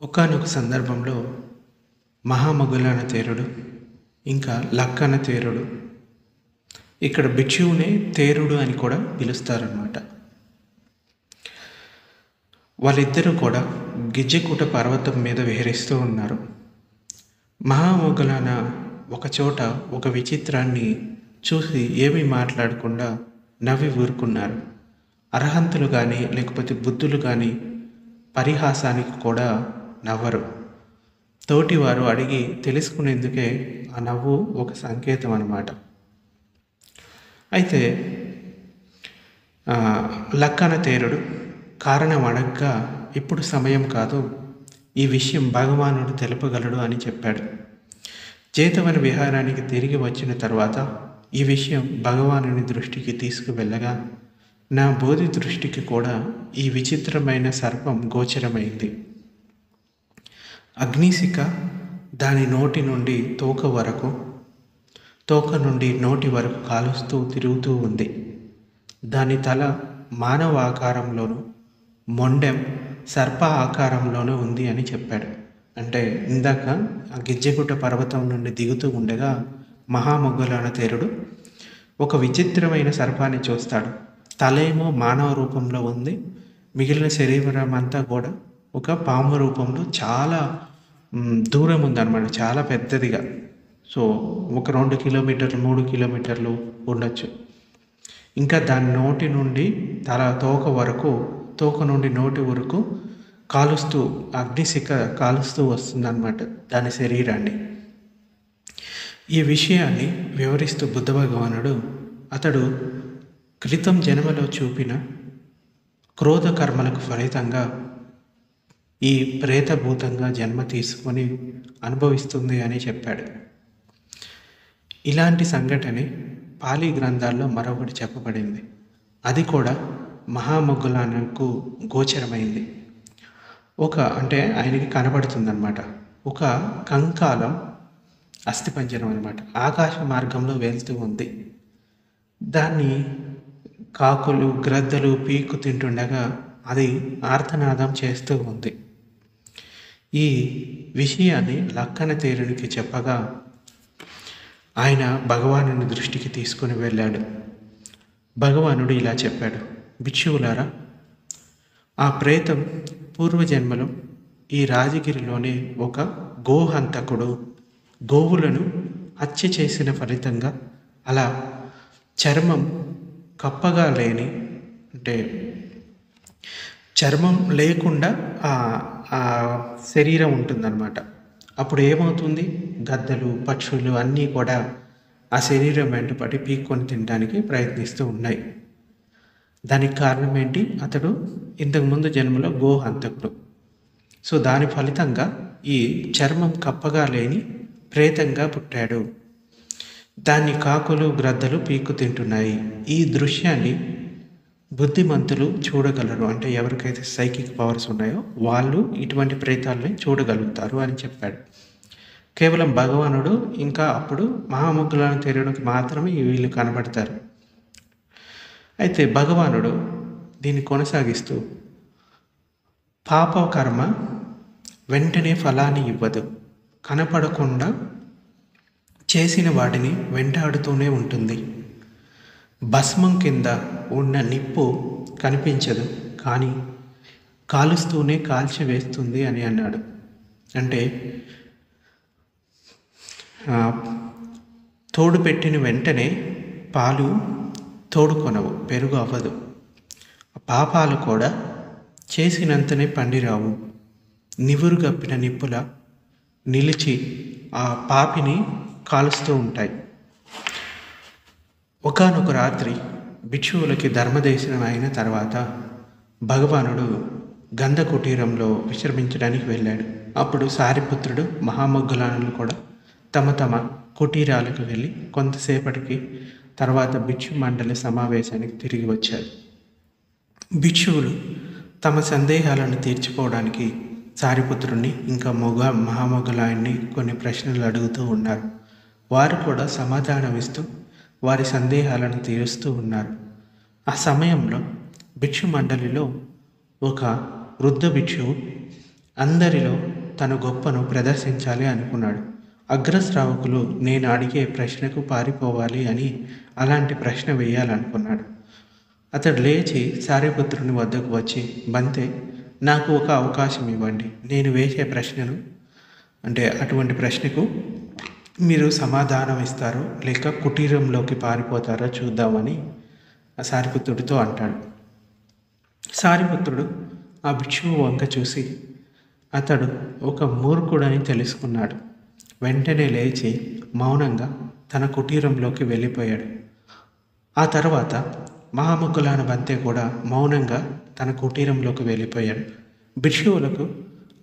ఒకానొక సందర్భంలో మహామొగలాన తేరుడు ఇంకా లక్కన తేరుడు, ఇక్కడ భిక్షువునే తేరుడు అని కూడా పిలుస్తారన్నమాట. వాళ్ళిద్దరూ కూడా గిజ్జకూట పర్వతం మీద విహరిస్తూ ఉన్నారు. మహామొగలాన ఒకచోట ఒక విచిత్రాన్ని చూసి ఏమీ మాట్లాడకుండా నవ్వి ఊరుకున్నారు. అర్హంతులు కానీ లేకపోతే బుద్ధులు కానీ పరిహాసానికి కూడా నవ్వరు. తోటివారు అడిగి తెలుసుకునేందుకే ఆ నవ్వు ఒక సంకేతం అన్నమాట. అయితే లక్కన తేరుడు కారణం అడగ్గా ఇప్పుడు సమయం కాదు, ఈ విషయం భగవానుడు తెలుపగలడు అని చెప్పాడు. జేతవన విహారానికి తిరిగి వచ్చిన తర్వాత ఈ విషయం భగవానుని దృష్టికి తీసుకువెళ్ళగా నా బోధి దృష్టికి కూడా ఈ విచిత్రమైన సర్పం గోచరమైంది. అగ్నిశిఖ దాని నోటి నుండి తోక నుండి నోటి వరకు కాలుస్తూ తిరుగుతూ ఉంది. దాని తల మానవ ఆకారంలోనూ మొండెం సర్ప ఆకారంలోనూ ఉంది అని చెప్పాడు. అంటే ఇందాక ఆ గిజ్జగుట్ట పర్వతం నుండి దిగుతూ ఉండగా మహామొగ్గలాన తేరుడు ఒక విచిత్రమైన సర్పాన్ని చూస్తాడు. తలేమో మానవ రూపంలో ఉంది, మిగిలిన శరీరం అంతా కూడా ఒక పాము రూపంలో చాలా దూరం ఉందన్నమాట, చాలా పెద్దదిగా. సో ఒక 2 కిలోమీటర్లు 3 కిలోమీటర్లు ఉండొచ్చు. ఇంకా దాని నోటి నుండి తోక నుండి నోటి వరకు కాలుస్తూ అగ్నిశిఖ కాలుస్తూ వస్తుందన్నమాట దాని శరీరాన్ని. ఈ విషయాన్ని వివరిస్తూ బుద్ధ భగవానుడు అతడు క్రితం జన్మలో చూపిన క్రోధ కర్మలకు ఫలితంగా ఈ ప్రేతభూతంగా జన్మ తీసుకొని అనుభవిస్తుంది అని చెప్పాడు. ఇలాంటి సంఘటనే పాలీ గ్రంథాల్లో మరొకటి చెప్పబడింది. అది కూడా మహామొగ్గలానకు గోచరమైంది. అంటే ఆయనకి కనబడుతుందన్నమాట. ఒక కంకాలం అస్థిపంజరం అనమాట ఆకాశ మార్గంలో వెళ్తూ ఉంది. దాన్ని కాకులు గ్రద్దలు పీక్కు తింటుండగా అది ఆర్తనాదం చేస్తూ ఉంది. ఈ విషయాన్ని లక్కన తేరునికి చెప్పగా ఆయన భగవానుని దృష్టికి తీసుకుని వెళ్ళాడు. భగవానుడు ఇలా చెప్పాడు, భిక్షువులారా, ఆ ప్రేతం పూర్వజన్మలో ఈ రాజగిరిలోనే ఒక గోహంతకుడు గోవులను హత్య చేసిన ఫలితంగా అలా చర్మం కప్పగా లేని, అంటే చర్మం లేకుండా ఆ శరీరం ఉంటుందన్నమాట. అప్పుడు ఏమవుతుంది, గద్దలు పక్షులు అన్నీ కూడా ఆ శరీరం వెంటపడి పీక్కొని తినడానికి ప్రయత్నిస్తూ ఉన్నాయి. దానికి కారణం ఏంటి, అతడు ఇంతకుముందు జన్మలో గోహంతకుడు. సో దాని ఫలితంగా ఈ చర్మం కప్పగా లేని ప్రేతంగా పుట్టాడు. దాన్ని కాకులు గ్రద్దలు పీక్కు తింటున్నాయి. ఈ దృశ్యాన్ని బుద్ధిమంతులు చూడగలరు, అంటే ఎవరికైతే సైకిక్ పవర్స్ ఉన్నాయో వాళ్ళు ఇటువంటి ప్రేతాలని చూడగలుగుతారు అని చెప్పాడు. కేవలం భగవానుడు ఇంకా అప్పుడు మహామొగ్గలాన తేరుడికి మాత్రమే వీళ్ళు కనబడతారు. అయితే భగవానుడు దీన్ని కొనసాగిస్తూ పాపకర్మ వెంటనే ఫలాన్ని ఇవ్వదు, కనపడకుండా చేసిన వాటిని వెంటాడుతూనే ఉంటుంది. భస్మం కింద ఉన్న నిప్పు కనిపించదు, కానీ కాలుస్తూనే కాల్చివేస్తుంది అని అన్నాడు. అంటే తోడు పెట్టిన వెంటనే పాలు తోడుకొనవు, పెరుగు అవ్వదు. పాపాలు కూడా చేసినంతనే పండిరావు, నివురుగప్పిన నిప్పుల నిలిచి ఆ పాపిని కాలుస్తూ ఉంటాయి. ఒకానొక రాత్రి భిక్షువులకి ధర్మదర్శనం అయిన తర్వాత భగవానుడు గంధ కుటీరంలో విశ్రమించడానికి వెళ్ళాడు. అప్పుడు సారిపుత్రుడు మహామొగ్గలానులు కూడా తమ కుటీరాలకు వెళ్ళి కొంతసేపటికి తర్వాత భిక్షు మండలి సమావేశానికి తిరిగి వచ్చారు. భిక్షువులు తమ సందేహాలను తీర్చుకోవడానికి సారిపుత్రుణ్ణి ఇంకా మహామొగ్గలాయన్ని కొన్ని ప్రశ్నలు అడుగుతూ ఉన్నారు. వారు కూడా సమాధానమిస్తూ వారి సందేహాలను తీరుస్తూ ఉన్నారు. ఆ సమయంలో భిక్షు మండలిలో ఒక వృద్ధ భిక్షువు అందరిలో తన గొప్పను ప్రదర్శించాలి అనుకున్నాడు. అగ్రశ్రావకులు నేను అడిగే ప్రశ్నకు పారిపోవాలి అని అలాంటి ప్రశ్న వేయాలనుకున్నాడు. అతడు లేచి సారిపుత్రుని వద్దకు వచ్చి, బంతే, నాకు ఒక అవకాశం ఇవ్వండి. నేను వేసే ప్రశ్నను అటువంటి ప్రశ్నకు మీరు సమాధానం ఇస్తారో లేక కుటీరంలోకి పారిపోతారో చూద్దామని ఆ సారిపుత్రుడితో అంటాడు. సారిపుత్రుడు ఆ భిక్షువు వంక చూసి అతడు ఒక మూర్ఖుడని తెలుసుకున్నాడు. వెంటనే లేచి మౌనంగా తన కుటీరంలోకి వెళ్ళిపోయాడు. ఆ తర్వాత మహాముగ్గులాన బంతే కూడా మౌనంగా తన కుటీరంలోకి వెళ్ళిపోయాడు. భిక్షువులకు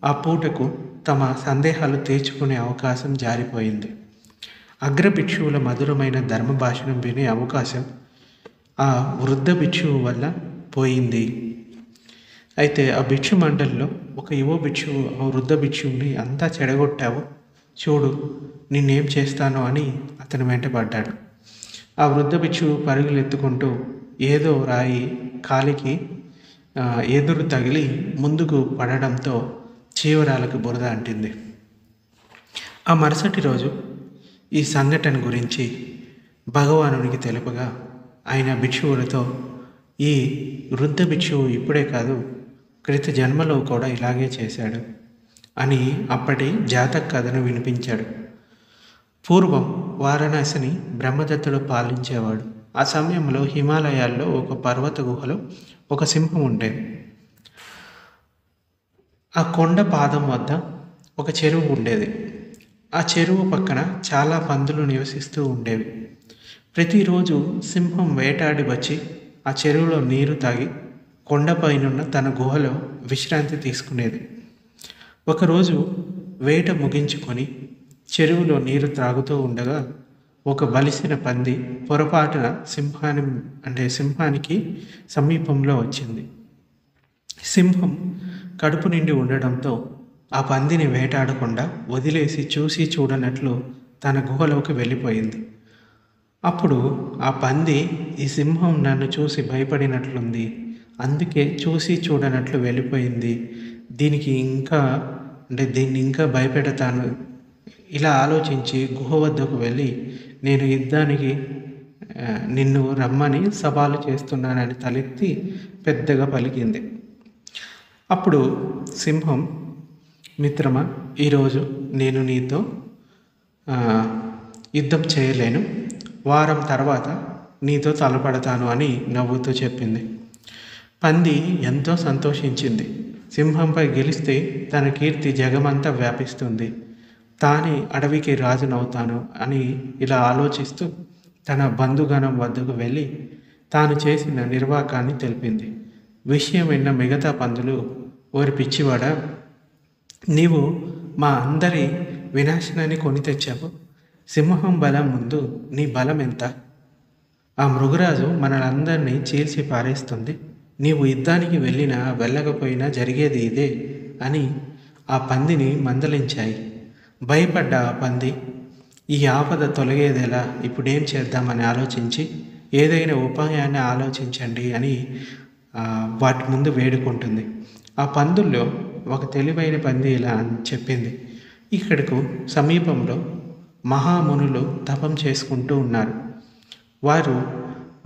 ఆ పూటకు తమ సందేహాలు తీర్చుకునే అవకాశం జారిపోయింది. అగ్రభిక్షువుల మధురమైన ధర్మ భాషణం వినే అవకాశం ఆ వృద్ధ భిక్షువు వల్ల పోయింది. అయితే ఆ భిక్షు మండలిలో ఒక యువ భిక్షువు ఆ వృద్ధ భిక్షువుని అంతా చెడగొట్టావు, చూడు నిన్నేం చేస్తానో అని అతను వెంటబడ్డాడు. ఆ వృద్ధ భిక్షువు పరుగులెత్తుకుంటూ ఏదో రాయి కాలికి ఎదురు తగిలి ముందుకు పడడంతో చీవరాలకు బురద అంటింది. ఆ మరుసటి రోజు ఈ సంఘటన గురించి భగవానునికి తెలుపగా ఆయన భిక్షువులతో, ఈ వృద్ధ భిక్షువు ఇప్పుడే కాదు క్రిత జన్మలో కూడా ఇలాగే చేశాడు అని అప్పటి జాతక కథను వినిపించాడు. పూర్వం వారణాసిని బ్రహ్మదత్తుడు పాలించేవాడు. ఆ సమయంలో హిమాలయాల్లో ఒక పర్వత గుహలో ఒక సింహం ఉండేది. ఆ కొండ పాదం వద్ద ఒక చెరువు ఉండేది. ఆ చెరువు పక్కన చాలా పందులు నివసిస్తూ ఉండేవి. ప్రతిరోజు సింహం వేటాడి వచ్చి ఆ చెరువులో నీరు తాగి కొండపైనున్న తన గుహలో విశ్రాంతి తీసుకునేది. ఒకరోజు వేట ముగించుకొని చెరువులో నీరు త్రాగుతూ ఉండగా ఒక బలిసిన పంది పొరపాటున సింహానికి సమీపంలో వచ్చింది. సింహం కడుపు నిండి ఉండడంతో ఆ పందిని వేటాడకుండా వదిలేసి చూసి చూడనట్లు తన గుహలోకి వెళ్ళిపోయింది. అప్పుడు ఆ పంది, ఈ సింహం నన్ను చూసి భయపడినట్లుంది, అందుకే చూసి చూడనట్లు వెళ్ళిపోయింది, దీన్ని ఇంకా భయపెడతాను, ఇలా ఆలోచించి గుహ వద్దకు వెళ్ళి నేను యుద్ధానికి నిన్ను రమ్మని సవాలు చేస్తున్నానని తలెత్తి పెద్దగా పలికింది. అప్పుడు సింహం, మిత్రమా, ఈరోజు నేను నీతో యుద్ధం చేయలేను, వారం తర్వాత నీతో తలపడతాను అని నవ్వుతూ చెప్పింది. పంది ఎంతో సంతోషించింది. సింహంపై గెలిస్తే తన కీర్తి జగమంతా వ్యాపిస్తుంది, తానే అడవికి రాజునవుతాను అని ఇలా ఆలోచిస్తూ తన బంధుగణం వద్దకు వెళ్ళి తాను చేసిన నిర్వాకాన్ని తెలిపింది. విషయం విన్న మిగతా పందులు, ఓరి పిచ్చివాడా, నీవు మా అందరి వినాశనాన్ని కొని తెచ్చావు, సింహం బలం ముందు నీ బలం ఎంత? ఆ మృగరాజు మనలందరినీ చీల్చి పారేస్తుంది, నీవు యుద్ధానికి వెళ్ళకపోయినా జరిగేది ఇదే అని ఆ పందిని మందలించాయి. భయపడ్డ ఆ పంది, ఈ ఆపద తొలగేదెలా, ఇప్పుడేం చేద్దామని ఆలోచించి ఏదైనా ఉపాయాన్ని ఆలోచించండి అని వాటి ముందు వేడుకుంటుంది. ఆ పందుల్లో ఒక తెలివైన పంది ఇలా చెప్పింది, ఇక్కడకు సమీపంలో మహామునులు తపం చేసుకుంటూ ఉన్నారు. వారు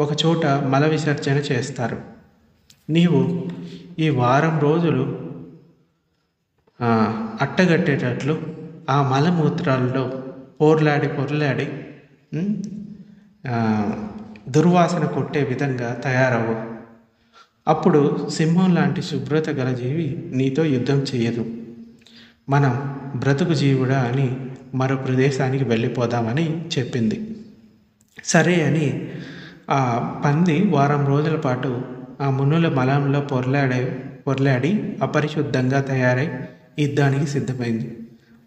ఒకచోట మల విసర్జన చేస్తారు. నీవు ఈ వారం రోజులు అట్టగట్టేటట్లు ఆ మలమూత్రాల్లో పొర్లాడి దుర్వాసన కొట్టే విధంగా తయారవు. అప్పుడు సింహం లాంటి శుభ్రత గల జీవి నీతో యుద్ధం చేయదు. మనం బ్రతుకు జీవుడా అని మరో ప్రదేశానికి వెళ్ళిపోదామని చెప్పింది. సరే అని ఆ పంది వారం రోజుల పాటు ఆ మునుల మలంలో పొర్లాడి అపరిశుద్ధంగా తయారై యుద్ధానికి సిద్ధమైంది.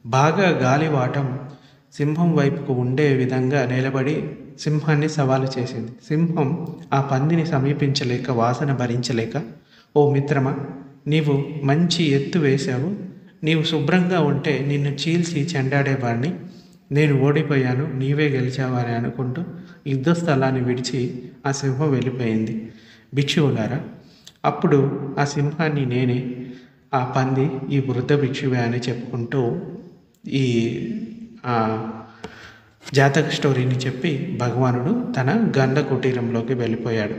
బాగా గాలివాటం సింహం వైపుకు ఉండే విధంగా నిలబడి సింహాన్ని సవాలు చేసింది. సింహం ఆ పందిని సమీపించలేక, వాసన భరించలేక, ఓ మిత్రమా, నీవు మంచి ఎత్తు వేశావు, నీవు శుభ్రంగా ఉంటే నిన్ను చీల్చి చెండాడేవాడిని, నేను ఓడిపోయాను, నీవే గెలిచావని అనుకుంటూ యుద్ధ స్థలాన్ని విడిచి ఆ సింహం వెళ్ళిపోయింది. భిక్షువులారా, అప్పుడు ఆ సింహాన్ని నేనే ఆ పంది ఈ వృద్ధ భిక్షువే అని చెప్పుకుంటూ ఈ ఆ, జాతక స్టోరీని చెప్పి భగవానుడు తన గంధ కుటీరంలోకి వెళ్ళిపోయాడు.